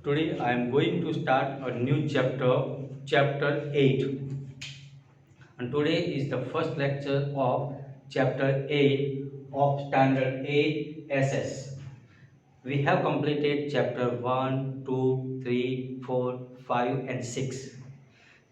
Today I am going to start a new chapter, chapter 8. And today is the first lecture of chapter 8 of standard 8 SS. We have completed chapter 1, 2, 3, 4, 5 and 6.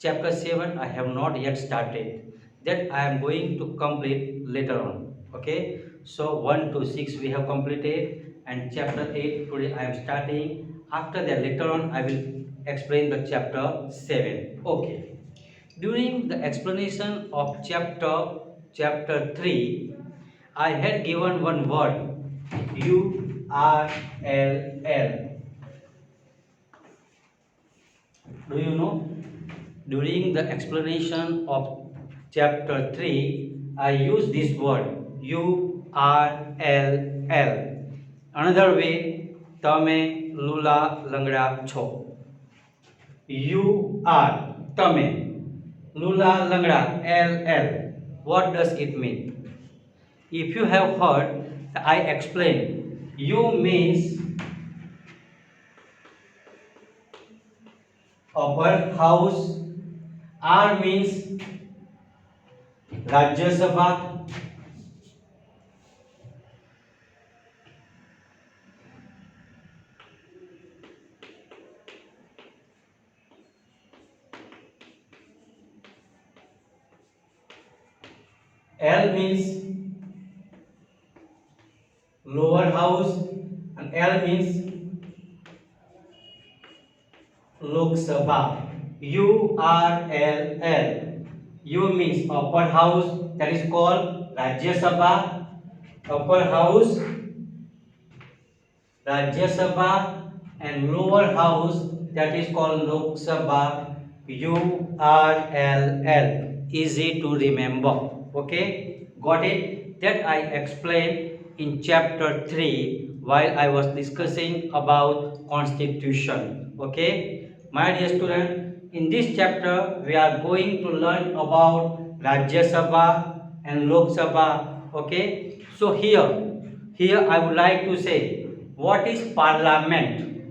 Chapter 7 I have not yet started. That I am going to complete later on. Okay. So 1 to 6 we have completed and chapter 8 today I am starting. After that later on I will explain the chapter 7. Okay. During the explanation of chapter 3 I had given one word URLL. Do you know? During the explanation of chapter 3, I use this word URLL. Another way, તમે Lula લંગડા છો. You are, તમે. Lula Langra, LL. What does it mean? If you have heard, I explain. You means upper house. R means Rajya Sabha. L means lower house and L means Lok Sabha. URLL. U means upper house, that is called Rajya Sabha. Upper house, Rajya Sabha, and lower house, that is called Lok Sabha. URLL. Easy to remember. Okay, got it? That I explained in chapter 3 while I was discussing about constitution. Okay, my dear student, in this chapter we are going to learn about Rajya Sabha and Lok Sabha. Okay, so here I would like to say, what is parliament?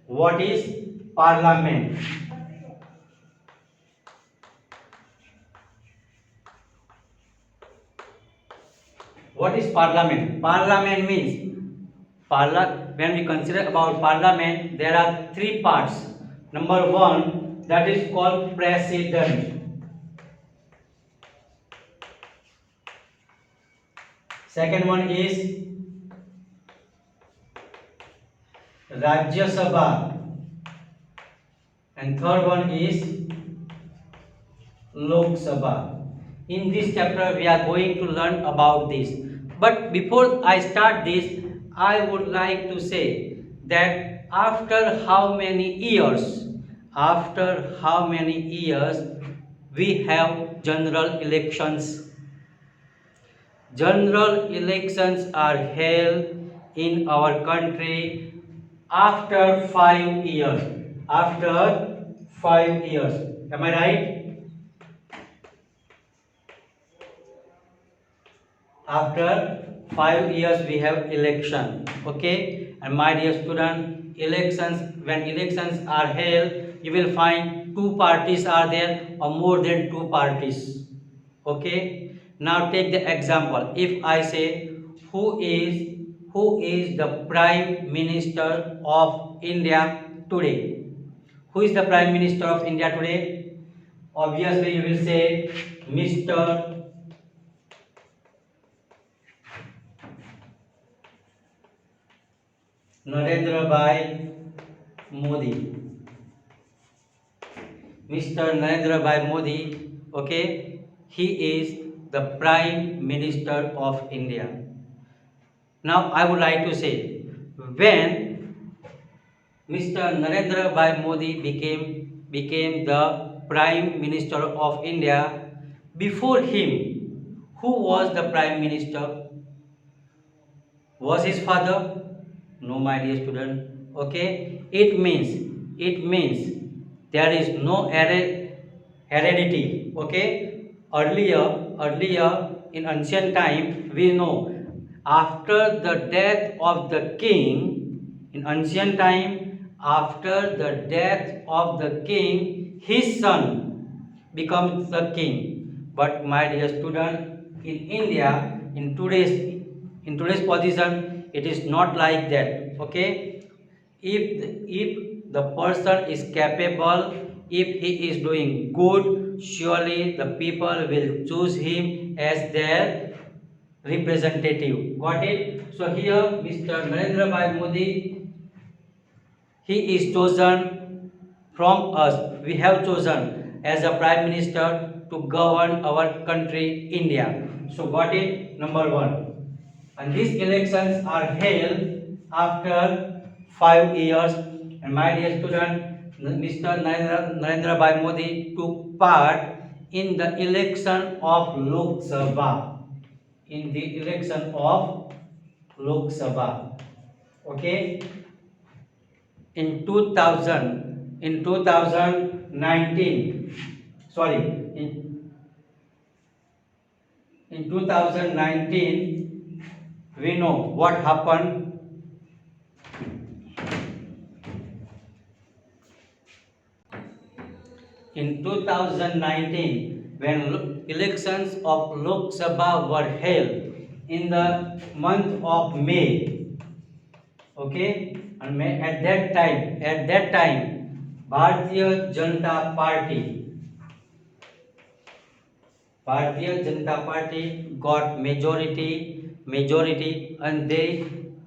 What is parliament? What is parliament? Parliament means when we consider about parliament, there are three parts. Number one, that is called president. Second one is Rajya Sabha, and third one is Lok Sabha. In this chapter we are going to learn about this. But before I start this, I would like to say that after how many years we have general elections? General elections are held in our country after 5 years. After 5 years. Am I right? After 5 years we have election. Okay, and my dear student, when elections are held, you will find two parties are there or more than two parties. Okay, now take the example. If I say who is the prime minister of India today? Who is the prime minister of India today? Obviously you will say Mr. Narendra Bhai Modi. Mr. Narendra Bhai Modi, okay, he is the Prime Minister of India. Now I would like to say, when Mr. Narendra Bhai Modi became the Prime Minister of India, before him, who was the Prime Minister? Was his father? No, my dear student. Okay, it means there is no heredity. Okay, earlier in ancient time we know, after the death of the king, in ancient time after the death of the king, his son becomes the king. But my dear student, in India, in today's position, it is not like that. Okay, if the person is capable, if he is doing good, surely the people will choose him as their representative. Got it? So here Mr. Narendra Bhai Modi, he is chosen from us. We have chosen as a prime minister to govern our country India. So got it? Number one. And these elections are held after 5 years. And my dear student, Mr. Narendra Bhai Modi took part in the election of Lok Sabha. In the election of Lok Sabha. Okay. In 2019, sorry, in 2019, we know what happened. In 2019, when elections of Lok Sabha were held in the month of May, okay, and at that time, Bharatiya Janata Party got majority, and they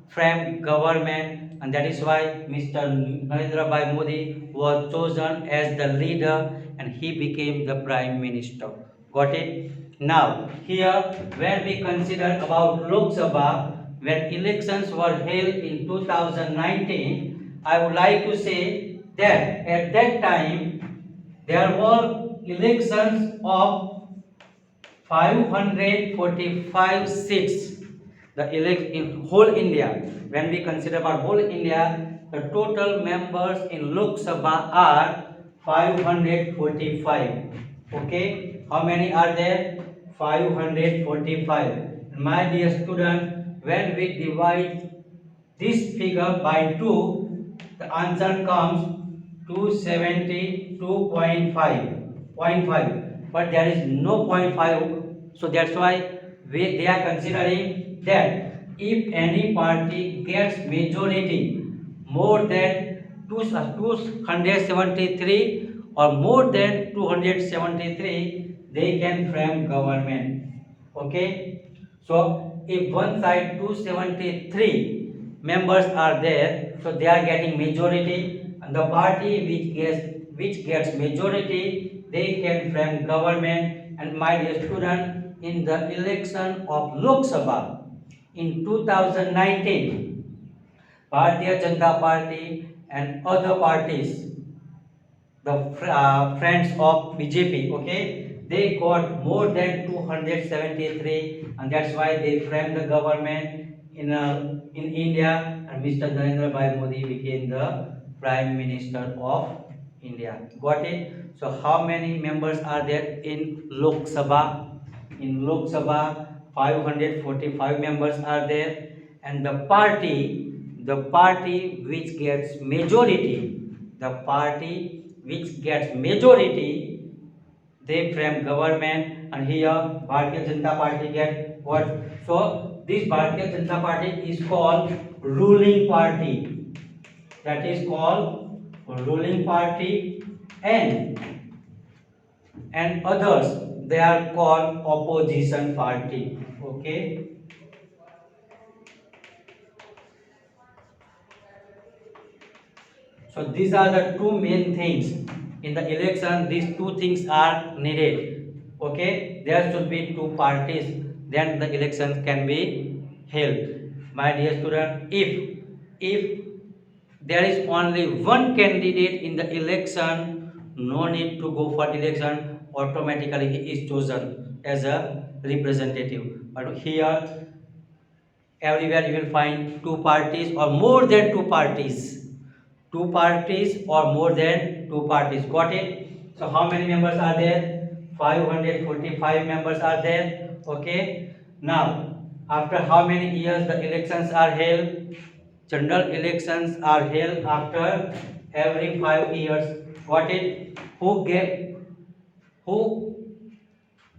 framed government, and that is why Mr. Narendra Bhai Modi was chosen as the leader, and he became the prime minister. Got it? Now, here when we consider about Lok Sabha, when elections were held in 2019, I would like to say that at that time there were elections of 545 seats. The elect in whole India. When we consider about whole India, the total members in Lok Sabha are 545. Okay, how many are there? 545. My dear student, when we divide this figure by 2, the answer comes 272.5. But there is no point 5, so that's why they are considering that if any party gets majority more than 273 or more than 273, they can frame government. Okay, so if one side 273 members are there, so they are getting majority, and the party which gets majority, they can frame government. And my dear student, in the election of Lok Sabha in 2019, Bharatiya Janata Party and other parties, the friends of BJP, okay, they got more than 273, and that's why they framed the government in India, and Mr. Narendra Bhai Modi became the Prime Minister of India. Got it? So how many members are there in Lok Sabha? In Lok Sabha, 545 members are there, and the party which gets majority, the party which gets majority, they frame government, and here Bharatiya Janata Party get what? So this Bharatiya Janata Party is called ruling party. That is called ruling party, and others, they are called opposition party. Okay. So these are the two main things in the election. These two things are needed. Okay, there should be two parties. Then the election can be held. My dear student, if there is only one candidate in the election, no need to go for election. Automatically, he is chosen as a representative. But here, everywhere you will find two parties or more than two parties. Two parties or more than two parties. Got it? So how many members are there? 545 members are there. Okay. Now, after how many years the elections are held? General elections are held after every 5 years. Got it? Who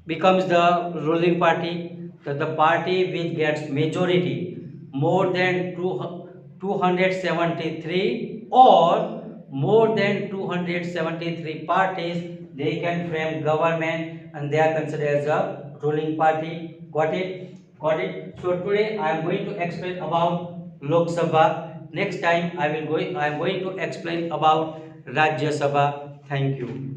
becomes the ruling party? The party which gets majority more than 273 or more than 273 parties, they can frame government and they are considered as a ruling party. Got it? Got it? So today I am going to explain about Lok Sabha. Next time I am going to explain about Rajya Sabha. Thank you.